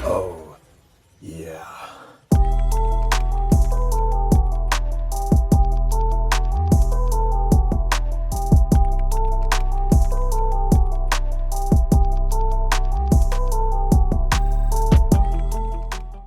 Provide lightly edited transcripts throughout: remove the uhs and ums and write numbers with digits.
Oh, yeah.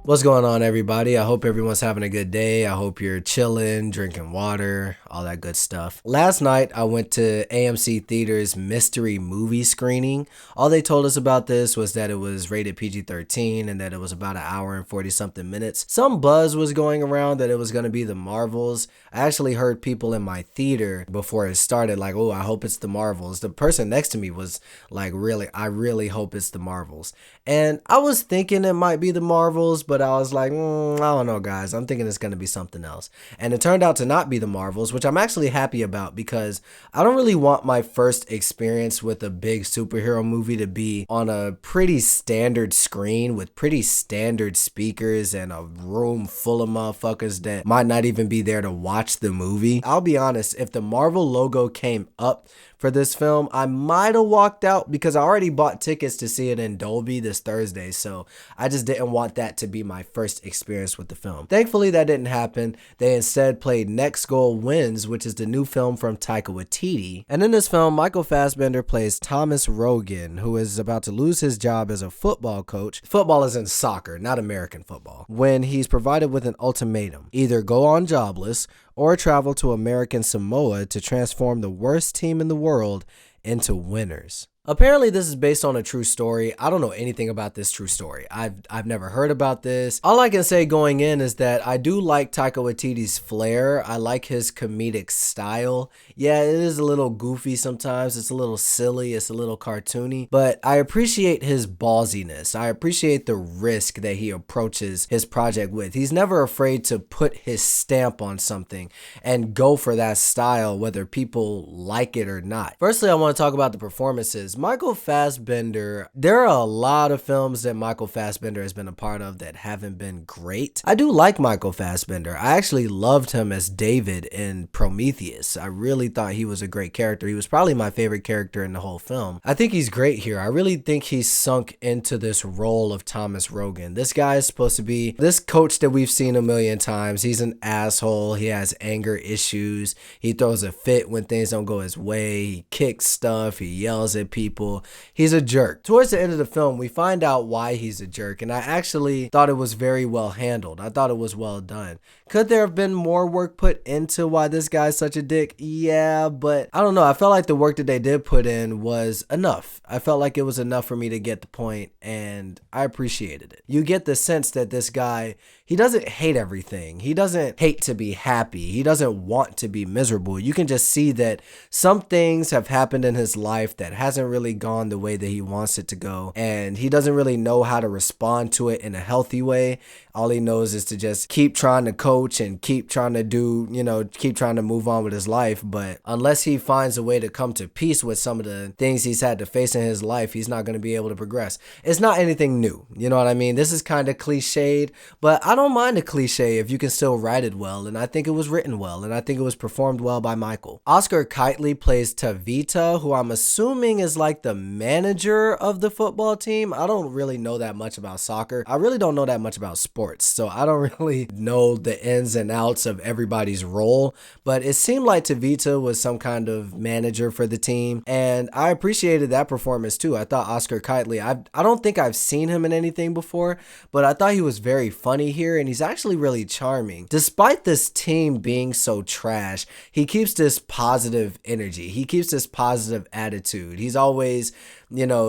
What's going on, everybody? I hope everyone's having a good day. I hope you're chilling, drinking water, all that good stuff. Last night, I went to AMC Theater's mystery movie screening. All they told us about this was that it was rated PG-13 and that it was about an hour and 40-something minutes. Some buzz was going around that it was going to be the Marvels. I actually heard people in my theater before it started like, oh, I hope it's the Marvels. The person next to me was like, I really hope it's the Marvels. And I was thinking it might be the Marvels, but I was like, I don't know, guys. I'm thinking it's going to be something else. And it turned out to not be the Marvels, which I'm actually happy about because I don't really want my first experience with a big superhero movie to be on a pretty standard screen with pretty standard speakers and a room full of motherfuckers that might not even be there to watch the movie. I'll be honest, if the Marvel logo came up for this film, I might have walked out because I already bought tickets to see it in Dolby this Thursday, so I just didn't want that to be my first experience with the film. Thankfully, that didn't happen. They instead played Next Goal Wins, which is the new film from Taika Waititi. And in this film, Michael Fassbender plays Thomas Rogan, who is about to lose his job as a football coach. Football is in soccer, not American football. When he's provided with an ultimatum, either go on jobless or travel to American Samoa to transform the worst team in the world into winners. Apparently, this is based on a true story. I don't know anything about this true story. I've never heard about this. All I can say going in is that I do like Taika Waititi's flair. I like his comedic style. Yeah, it is a little goofy sometimes. It's a little silly. It's a little cartoony. But I appreciate his ballsiness. I appreciate the risk that he approaches his project with. He's never afraid to put his stamp on something and go for that style, whether people like it or not. Firstly, I want to talk about the performances. Michael Fassbender, there are a lot of films that Michael Fassbender has been a part of that haven't been great. I do like Michael Fassbender. I actually loved him as David in Prometheus. I really thought he was a great character. He was probably my favorite character in the whole film. I think he's great here. I really think he's sunk into this role of Thomas Rogan. This guy is supposed to be this coach that we've seen a million times. He's an asshole. He has anger issues. He throws a fit when things don't go his way. He kicks stuff. He yells at people. He's a jerk. Towards the end of the film, we find out why he's a jerk, and I actually thought it was very well handled. I thought it was well done. Could there have been more work put into why this guy's such a dick? Yeah, but I don't know. I felt like the work that they did put in was enough. I felt like it was enough for me to get the point, and I appreciated it. You get the sense that this guy, he doesn't hate everything. He doesn't hate to be happy. He doesn't want to be miserable. You can just see that some things have happened in his life that hasn't really gone the way that he wants it to go, and he doesn't really know how to respond to it in a healthy way. All he knows is to just keep trying to coach and keep trying to keep trying to move on with his life. But unless he finds a way to come to peace with some of the things he's had to face in his life, he's not going to be able to progress. It's not anything new. You know what I mean? This is kind of cliched, but I don't mind a cliche if you can still write it well. And I think it was written well, and I think it was performed well by Michael. Oscar Kitely plays Tavita, who I'm assuming is like the manager of the football team. I don't really know that much about soccer. I really don't know that much about sports, so I don't really know the ins and outs of everybody's role, but it seemed like Tavita was some kind of manager for the team, and I appreciated that performance too. I thought Oscar Kitely, I don't think I've seen him in anything before, but I thought he was very funny here, and he's actually really charming. Despite this team being so trash, he keeps this positive energy. He keeps this positive attitude. He's always,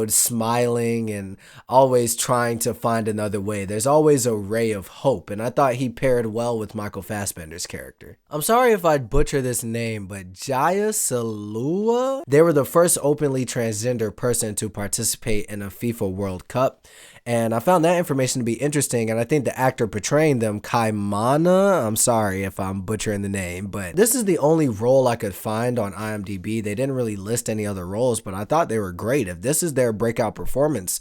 smiling and always trying to find another way. There's always a ray of hope, and I thought he paired well with Michael Fassbender's character. I'm sorry if I butcher this name, but Jaya Salua? They were the first openly transgender person to participate in a FIFA World Cup, and I found that information to be interesting, and I think the actor portraying them, Kaimana, I'm sorry if I'm butchering the name, but this is the only role I could find on IMDb. They didn't really list any other roles, but I thought they were great. If this is their breakout performance,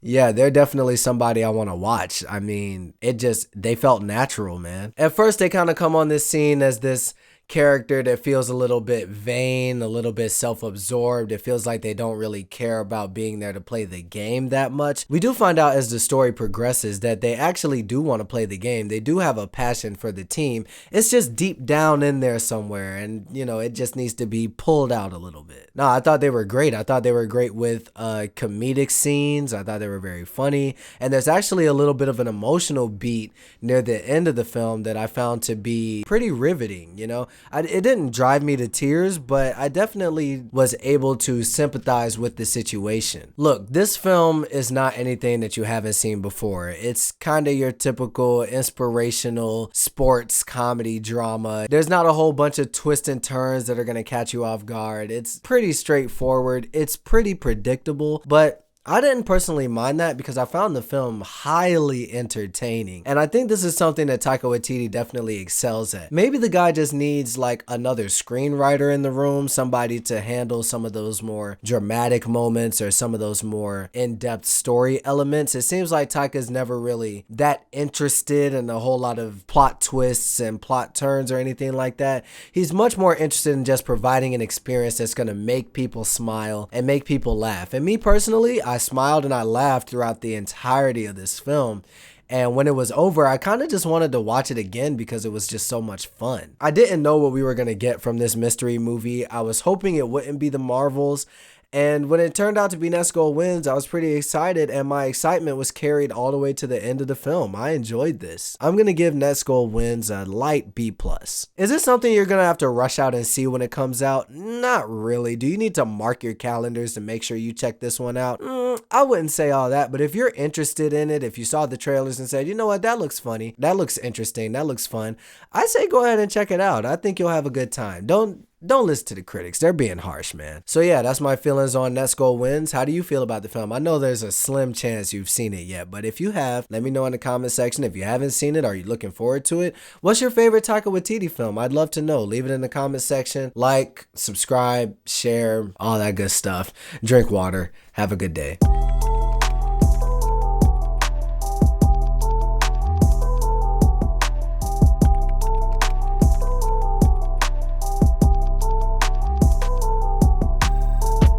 yeah, they're definitely somebody I want to watch. I mean, they felt natural, man. At first, they kind of come on this scene as this character that feels a little bit vain, a little bit self-absorbed. It feels like they don't really care about being there to play the game that much. We do find out as the story progresses that they actually do want to play the game. They do have a passion for the team. It's just deep down in there somewhere, and it just needs to be pulled out a little bit. No, I thought they were great. I thought they were great with comedic scenes. I thought they were very funny, and there's actually a little bit of an emotional beat near the end of the film that I found to be pretty riveting. It didn't drive me to tears, but I definitely was able to sympathize with the situation. Look, this film is not anything that you haven't seen before. It's kind of your typical inspirational sports comedy drama. There's not a whole bunch of twists and turns that are going to catch you off guard. It's pretty straightforward. It's pretty predictable, but I didn't personally mind that because I found the film highly entertaining. And I think this is something that Taika Waititi definitely excels at. Maybe the guy just needs like another screenwriter in the room, somebody to handle some of those more dramatic moments or some of those more in-depth story elements. It seems like Taika's never really that interested in a whole lot of plot twists and plot turns or anything like that. He's much more interested in just providing an experience that's going to make people smile and make people laugh. And me personally, I smiled and I laughed throughout the entirety of this film. And when it was over, I kind of just wanted to watch it again because it was just so much fun. I didn't know what we were going to get from this mystery movie. I was hoping it wouldn't be the Marvels. And when it turned out to be Nesco Wins, I was pretty excited, and my excitement was carried all the way to the end of the film. I enjoyed this. I'm going to give Nesco Wins a light B+. Is this something you're going to have to rush out and see when it comes out? Not really. Do you need to mark your calendars to make sure you check this one out? I wouldn't say all that, but if you're interested in it, if you saw the trailers and said, you know what, that looks funny, that looks interesting, that looks fun, I say go ahead and check it out. I think you'll have a good time. Don't listen to the critics. They're being harsh, man. So yeah, that's my feelings on Nesco Wins. How do you feel about the film? I know there's a slim chance you've seen it yet, but if you have, let me know in the comment section. If you haven't seen it, are you looking forward to it? What's your favorite Taika Waititi film? I'd love to know. Leave it in the comment section. Like, subscribe, share, all that good stuff. Drink water. Have a good day.